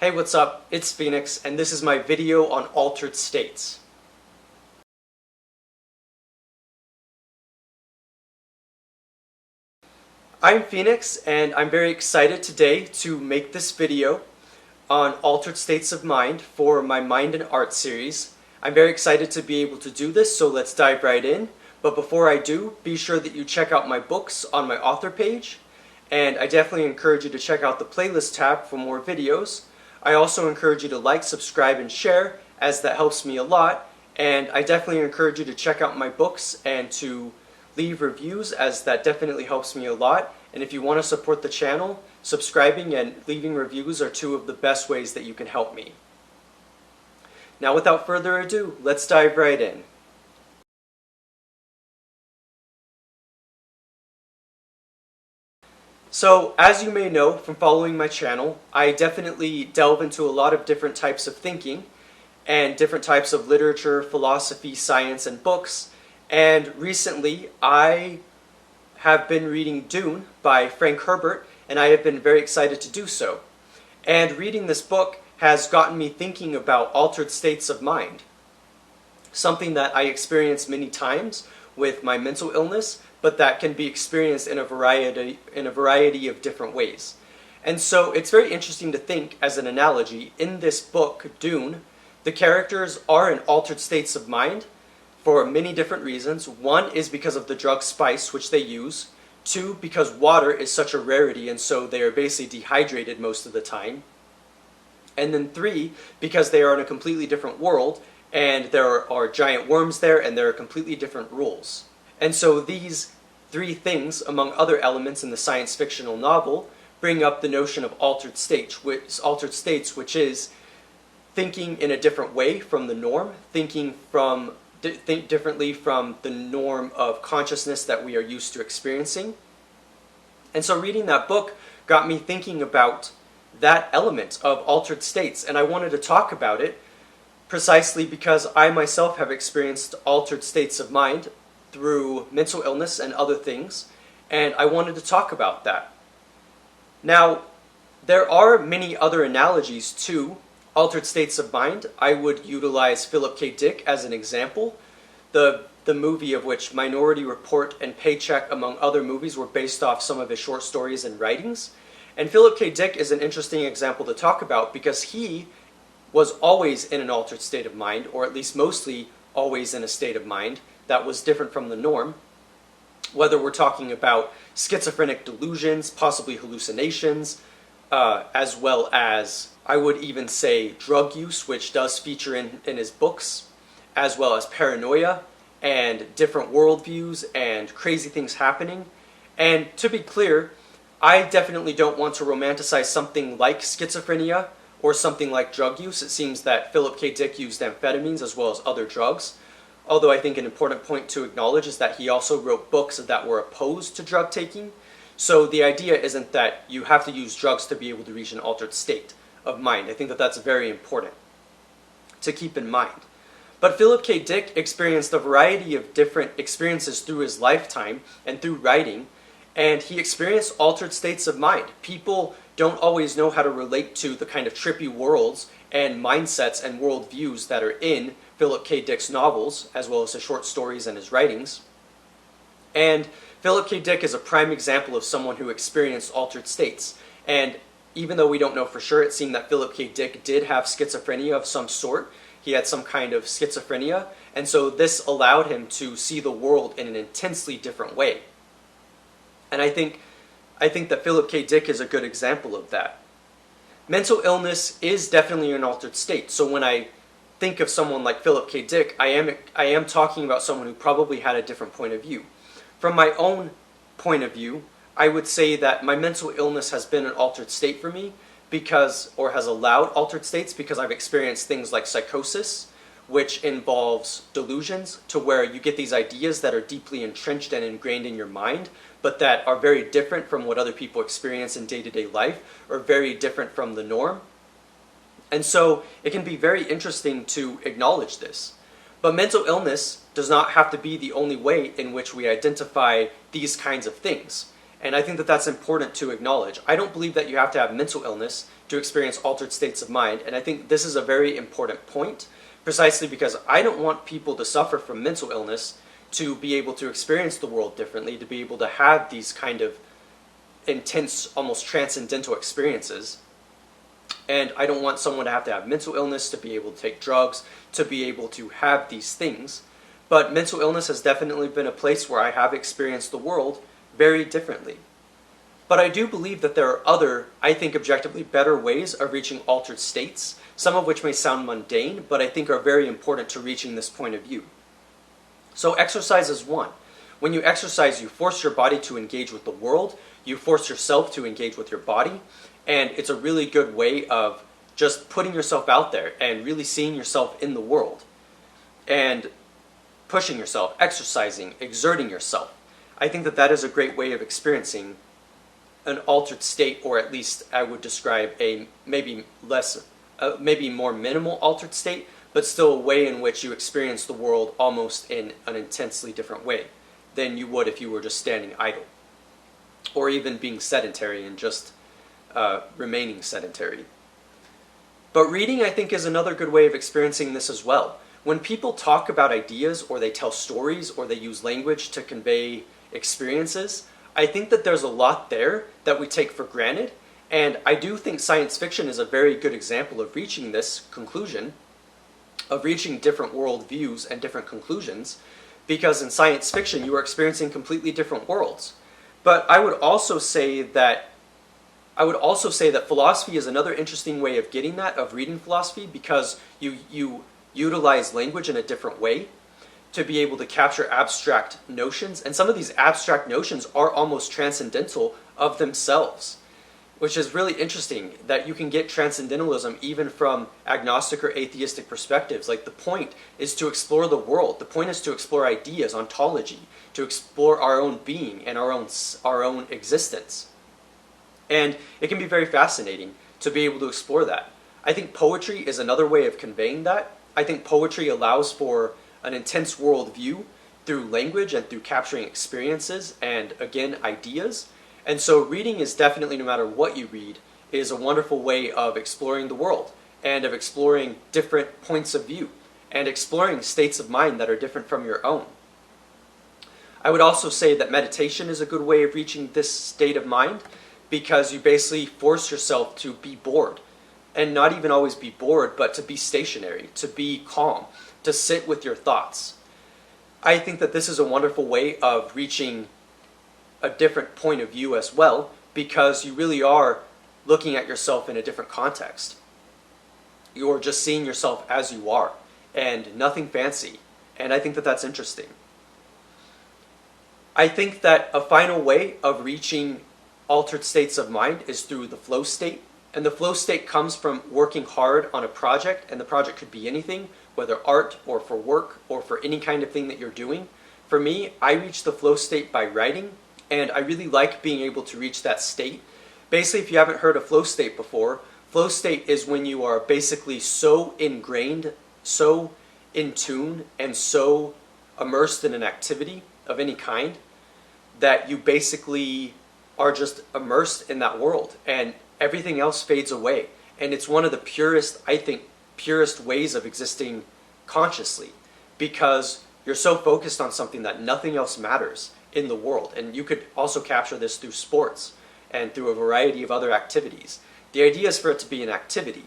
Hey, what's up? It's Phoenix, and this is my video on altered states. I'm Phoenix, and I'm very excited today to make this video on altered states of mind for my Mind and Art series. I'm very excited to be able to do this, so let's dive right in. But before I do, be sure that you check out my books on my author page, and I definitely encourage you to check out the playlist tab for more videos. I also encourage you to like, subscribe, and share, as that helps me a lot. And I definitely encourage you to check out my books and to leave reviews, as that definitely helps me a lot. And if you want to support the channel, subscribing and leaving reviews are two of the best ways that you can help me. Now, without further ado, let's dive right in. So, as you may know from following my channel, I definitely delve into a lot of different types of thinking and different types of literature, philosophy, science, and books. And recently, I have been reading Dune by Frank Herbert, and I have been very excited to do so. And reading this book has gotten me thinking about altered states of mind, something that I experience many times with my mental illness, but that can be experienced in a variety of different ways. And so it's very interesting to think, as an analogy, in this book, Dune, the characters are in altered states of mind for many different reasons. One is because of the drug spice which they use. Two, because water is such a rarity, and so they are basically dehydrated most of the time. And then three, because they are in a completely different world, and there are giant worms there, and there are completely different rules. And so these three things, among other elements in the science fictional novel, bring up the notion of altered states, which is thinking in a different way from the norm, think differently from the norm of consciousness that we are used to experiencing. And so reading that book got me thinking about that element of altered states, and I wanted to talk about it precisely because I myself have experienced altered states of mind through mental illness and other things, and I wanted to talk about that. Now, there are many other analogies to altered states of mind. I would utilize Philip K. Dick as an example. The movie of which Minority Report and Paycheck, among other movies, were based off some of his short stories and writings. And Philip K. Dick is an interesting example to talk about because he was always in an altered state of mind, or at least mostly always in a state of mind that was different from the norm. Whether we're talking about schizophrenic delusions, possibly hallucinations, as well as, I would even say, drug use, which does feature in his books, as well as paranoia and different worldviews and crazy things happening. And to be clear, I definitely don't want to romanticize something like schizophrenia or something like drug use. It seems that Philip K. Dick used amphetamines as well as other drugs. Although I think an important point to acknowledge is that he also wrote books that were opposed to drug taking. So the idea isn't that you have to use drugs to be able to reach an altered state of mind. I think that that's very important to keep in mind. But Philip K. Dick experienced a variety of different experiences through his lifetime and through writing, and he experienced altered states of mind. People don't always know how to relate to the kind of trippy worlds and mindsets and worldviews that are in Philip K. Dick's novels, as well as his short stories and his writings. And Philip K. Dick is a prime example of someone who experienced altered states. And even though we don't know for sure, it seemed that Philip K. Dick did have schizophrenia of some sort. He had some kind of schizophrenia, and so this allowed him to see the world in an intensely different way. And I think that Philip K. Dick is a good example of that. Mental illness is definitely an altered state. So when I think of someone like Philip K. Dick, I am talking about someone who probably had a different point of view. From my own point of view, I would say that my mental illness has been an altered state for me or has allowed altered states because I've experienced things like psychosis, which involves delusions, to where you get these ideas that are deeply entrenched and ingrained in your mind, but that are very different from what other people experience in day-to-day life, or very different from the norm. And so it can be very interesting to acknowledge this. But mental illness does not have to be the only way in which we identify these kinds of things. And I think that that's important to acknowledge. I don't believe that you have to have mental illness to experience altered states of mind, and I think this is a very important point, precisely because I don't want people to suffer from mental illness to be able to experience the world differently, to be able to have these kind of intense, almost transcendental experiences. And I don't want someone to have mental illness to be able to take drugs, to be able to have these things. But mental illness has definitely been a place where I have experienced the world very differently. But I do believe that there are other, I think objectively better ways of reaching altered states, some of which may sound mundane, but I think are very important to reaching this point of view. So exercise is one. When you exercise, you force your body to engage with the world, you force yourself to engage with your body, and it's a really good way of just putting yourself out there and really seeing yourself in the world. And pushing yourself, exercising, exerting yourself. I think that that is a great way of experiencing an altered state, or at least I would describe a maybe more minimal altered state, but still a way in which you experience the world almost in an intensely different way than you would if you were just standing idle, or even being sedentary and just remaining sedentary. But reading, I think, is another good way of experiencing this as well. When people talk about ideas, or they tell stories, or they use language to convey experiences, I think that there's a lot there that we take for granted, and I do think science fiction is a very good example of reaching this conclusion, of reaching different worldviews and different conclusions, because in science fiction you are experiencing completely different worlds. But I would also say that philosophy is another interesting way of getting that, of reading philosophy, because you utilize language in a different way to be able to capture abstract notions, and some of these abstract notions are almost transcendental of themselves, which is really interesting, that you can get transcendentalism even from agnostic or atheistic perspectives. Like, the point is to explore the world, the point is to explore ideas, ontology, to explore our own being and our own existence. And it can be very fascinating to be able to explore that. I think poetry is another way of conveying that. I think poetry allows for an intense worldview through language and through capturing experiences and, again, ideas. And so reading is definitely, no matter what you read, is a wonderful way of exploring the world and of exploring different points of view and exploring states of mind that are different from your own. I would also say that meditation is a good way of reaching this state of mind, because you basically force yourself to be bored, and not even always be bored, but to be stationary, to be calm, to sit with your thoughts. I think that this is a wonderful way of reaching a different point of view as well, because you really are looking at yourself in a different context. You're just seeing yourself as you are, and nothing fancy, and I think that that's interesting. I think that a final way of reaching altered states of mind is through the flow state. And the flow state comes from working hard on a project, and the project could be anything, whether art or for work or for any kind of thing that you're doing. For me, I reach the flow state by writing, and I really like being able to reach that state. Basically, if you haven't heard of flow state before, flow state is when you are basically so ingrained, so in tune, and so immersed in an activity of any kind that you basically are just immersed in that world, and everything else fades away. And it's one of the purest ways of existing consciously, because you're so focused on something that nothing else matters in the world. And you could also capture this through sports and through a variety of other activities. The idea is for it to be an activity,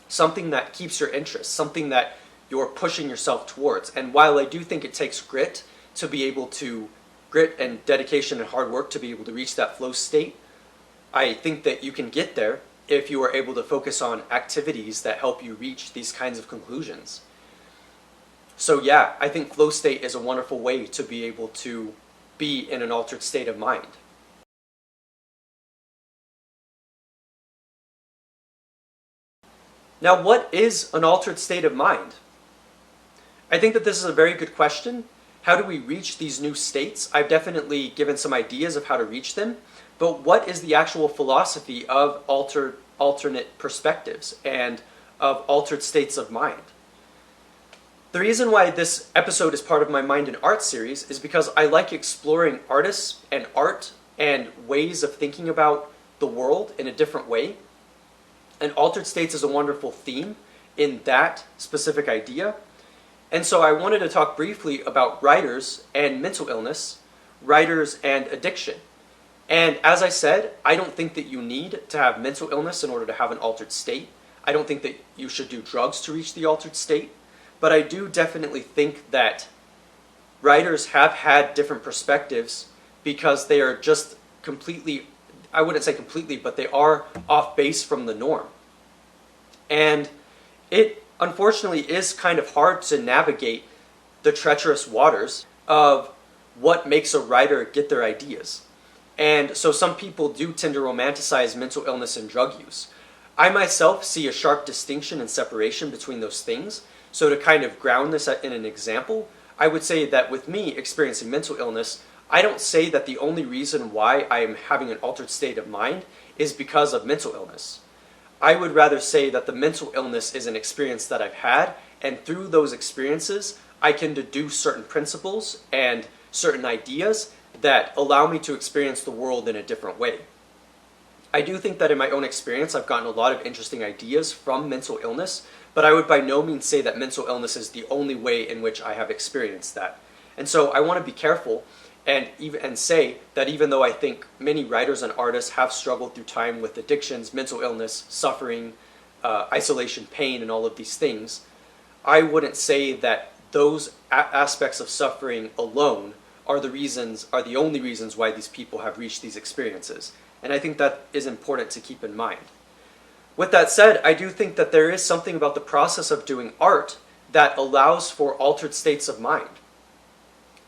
something that keeps your interest, something that you're pushing yourself towards. And while I do think it takes grit and dedication and hard work to be able to reach that flow state, I think that you can get there if you are able to focus on activities that help you reach these kinds of conclusions. So yeah, I think flow state is a wonderful way to be able to be in an altered state of mind. Now, what is an altered state of mind? I think that this is a very good question. How do we reach these new states? I've definitely given some ideas of how to reach them. But what is the actual philosophy of alternate perspectives and of altered states of mind? The reason why this episode is part of my Mind and Art series is because I like exploring artists and art and ways of thinking about the world in a different way. And altered states is a wonderful theme in that specific idea. And so I wanted to talk briefly about writers and mental illness, writers and addiction. And as I said, I don't think that you need to have mental illness in order to have an altered state. I don't think that you should do drugs to reach the altered state. But I do definitely think that writers have had different perspectives because they are just completely, I wouldn't say completely, but they are off base from the norm. And it unfortunately is kind of hard to navigate the treacherous waters of what makes a writer get their ideas. And so some people do tend to romanticize mental illness and drug use. I myself see a sharp distinction and separation between those things. So to kind of ground this in an example, I would say that with me experiencing mental illness, I don't say that the only reason why I am having an altered state of mind is because of mental illness. I would rather say that the mental illness is an experience that I've had, and through those experiences, I can deduce certain principles and certain ideas that allow me to experience the world in a different way. I do think that in my own experience, I've gotten a lot of interesting ideas from mental illness, but I would by no means say that mental illness is the only way in which I have experienced that. And so I want to be careful and say that even though I think many writers and artists have struggled through time with addictions, mental illness, suffering, isolation, pain, and all of these things, I wouldn't say that those aspects of suffering alone are the only reasons why these people have reached these experiences. And I think that is important to keep in mind. With that said, I do think that there is something about the process of doing art that allows for altered states of mind.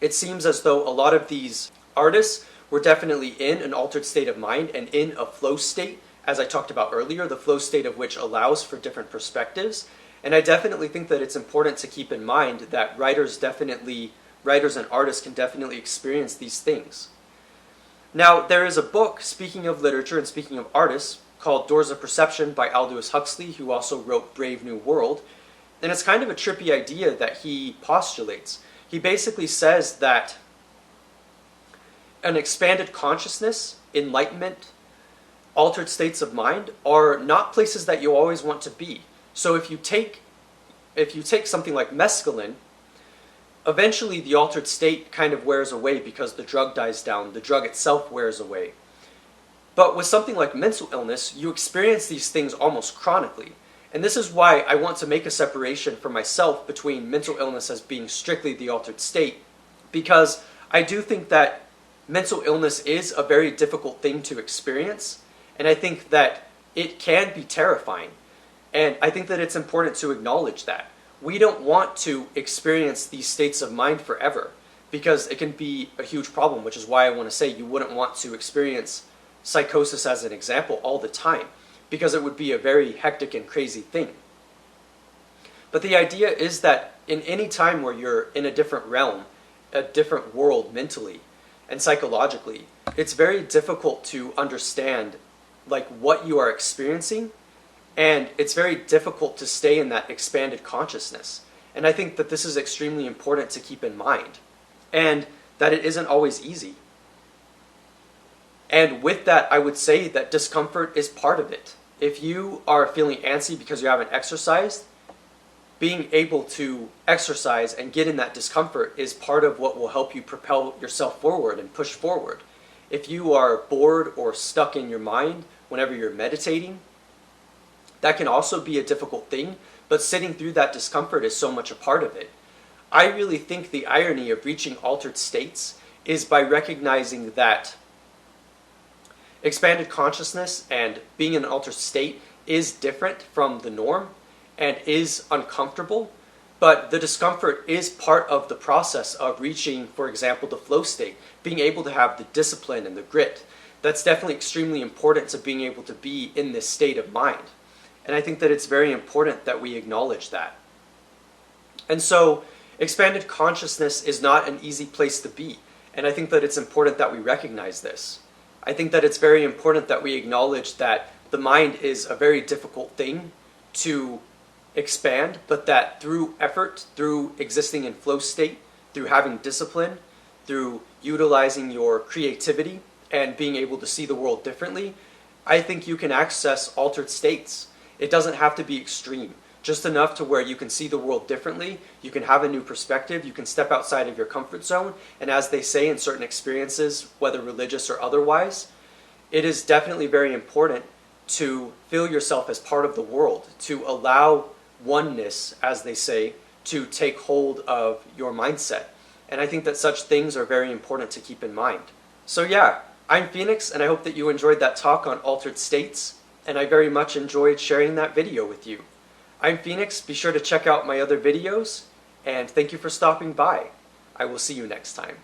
It seems as though a lot of these artists were definitely in an altered state of mind and in a flow state, as I talked about earlier, the flow state of which allows for different perspectives. And I definitely think that it's important to keep in mind that writers and artists can definitely experience these things. Now, there is a book, speaking of literature and speaking of artists, called Doors of Perception by Aldous Huxley, who also wrote Brave New World. And it's kind of a trippy idea that he postulates. He basically says that an expanded consciousness, enlightenment, altered states of mind are not places that you always want to be. So if you take something like mescaline, eventually the altered state kind of wears away because the drug dies down, the drug itself wears away. But with something like mental illness, you experience these things almost chronically. And this is why I want to make a separation for myself between mental illness as being strictly the altered state, because I do think that mental illness is a very difficult thing to experience, and I think that it can be terrifying. And I think that it's important to acknowledge that. We don't want to experience these states of mind forever, because it can be a huge problem, which is why I want to say you wouldn't want to experience psychosis as an example all the time, because it would be a very hectic and crazy thing. But the idea is that in any time where you're in a different realm, a different world mentally and psychologically, it's very difficult to understand like what you are experiencing, and it's very difficult to stay in that expanded consciousness. And I think that this is extremely important to keep in mind, and that it isn't always easy. And with that, I would say that discomfort is part of it. If you are feeling antsy because you haven't exercised, being able to exercise and get in that discomfort is part of what will help you propel yourself forward and push forward. If you are bored or stuck in your mind whenever you're meditating, that can also be a difficult thing, but sitting through that discomfort is so much a part of it. I really think the irony of reaching altered states is by recognizing that expanded consciousness and being in an altered state is different from the norm and is uncomfortable, but the discomfort is part of the process of reaching, for example, the flow state, being able to have the discipline and the grit. That's definitely extremely important to being able to be in this state of mind. And I think that it's very important that we acknowledge that. And so, expanded consciousness is not an easy place to be, and I think that it's important that we recognize this. I think that it's very important that we acknowledge that the mind is a very difficult thing to expand, but that through effort, through existing in flow state, through having discipline, through utilizing your creativity and being able to see the world differently, I think you can access altered states. It doesn't have to be extreme, just enough to where you can see the world differently, you can have a new perspective, you can step outside of your comfort zone, and as they say in certain experiences, whether religious or otherwise, it is definitely very important to feel yourself as part of the world, to allow oneness, as they say, to take hold of your mindset. And I think that such things are very important to keep in mind. So yeah, I'm Phoenix, and I hope that you enjoyed that talk on altered states, and I very much enjoyed sharing that video with you. I'm Phoenix, be sure to check out my other videos, and thank you for stopping by. I will see you next time.